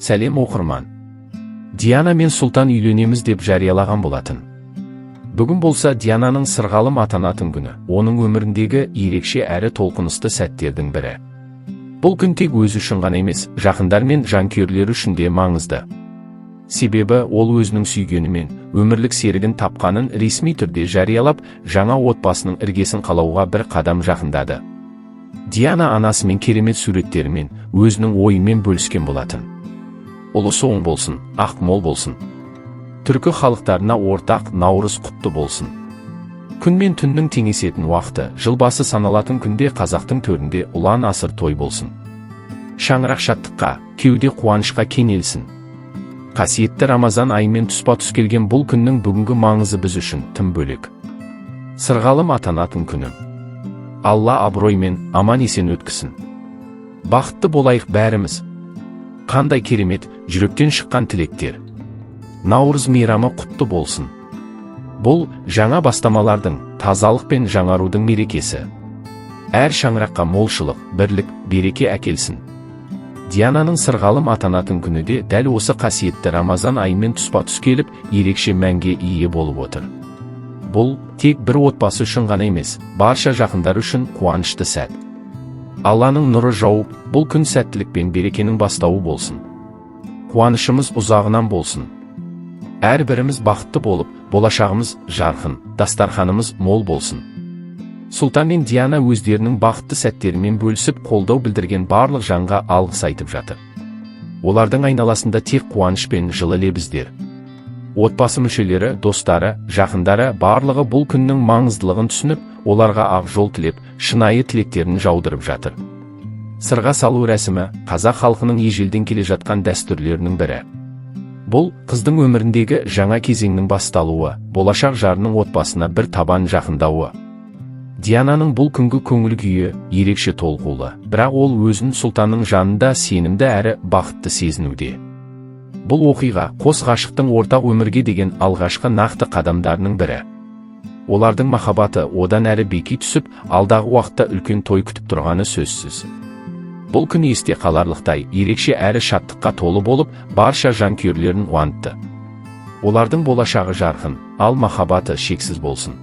Сәлем оқырман. Диана мен Сұлтан үйленеміз деп жариялаған болатын. Бүгін болса Диананың сырғалым атанатын күні, оның өміріндегі ерекше әрі толқынысты сәттердің бірі. Бұл күн тек өзі үшін ғана емес, жақындар мен жанкүйерлері үшін де маңызды. Себебі ол өзінің сүйгенімен өмірлік серігін тапқанын ресми түрде жариялап, жаңа отбасының іргесін қалауға бір қадам жақындады. Диана анасымен керемет суреттерімен, өзінің ойымен бөліскен болатын. Ұлысы оң болсын, ақ мол болсын. Түркі халықтарына ортақ Наурыз құтты болсын. Күн мен түннің теңесетін уақыты, жыл басы саналатын күнде қазақтың төрінде ұлан асыр той болсын. Шаңырақ шаттыққа, кеуде қуанышқа кенелсін. Қасиетті Рамазан айымен тұспа-тұс келген бұл күннің бүгінгі маңызы біз үшін тым бөлек. Сырғалым атанатын күні. Алла абыроймен аман есен өткісін. Бақытты болайық бәріміз. Қандай керемет, жүректен шыққан тілектер. Наурыз мейрамы құтты болсын. Бұл жаңа бастамалардың, тазалық пен жаңарудың мерекесі. Әр шаңыраққа молшылық, бірлік, береке әкелсін. Диананың сырғалым атанатын күні де дәл осы қасиетті Рамазан айымен тұспа-тұс келіп, ерекше мәнге ие болып отыр. Бұл тек бір отбасы үшін ғана емес, барша жақындар үшін қуанышты сәт. Алланың нұры жауып, бұл күн сәттілік пен берекенің бастауы болсын. Қуанышымыз ұзағынан болсын. Әрбіріміз бақытты болып, болашағымыз жарқын, дастарханымыз мол болсын. Сұлтан мен Диана өздерінің бақытты сәттерімен бөлісіп, қолдау білдірген барлық жанға алғыс айтып жатыр. Олардың айналасында тек қуаныш пен жылы лебіздер. Отбасы мүшелері, достары, жақындары барлығы бұл күннің маңыздылығын түсініп, оларға ақ жол тілеп, шынайы тілектерін жаудырып жатыр. Сырға салу рәсімі қазақ халқының ежелден келе жатқан дәстүрлерінің бірі. Бұл қыздың өміріндегі жаңа кезеңнің басталуы, болашақ жарының отбасына бір табан жақындауы. Диананың бұл күнгі көңіл күйі ерекше толқулы, бірақ ол өзін Сұлтанның жанында сенімді әрі бақытты сезінуде. Бұл оқиға қос ғашықтың ортақ өмірге деген алғашқы нақты қадамдарының бірі. Олардың махаббаты одан әрі беки түсіп, алдағы уақытта үлкен той күтіп тұрғаны сөзсіз. Бұл күн есте қаларлықтай ерекше әрі шаттыққа толы болып, барша жанкүйерлерін қуантты. Олардың болашағы жарқын, ал махаббаты шексіз болсын.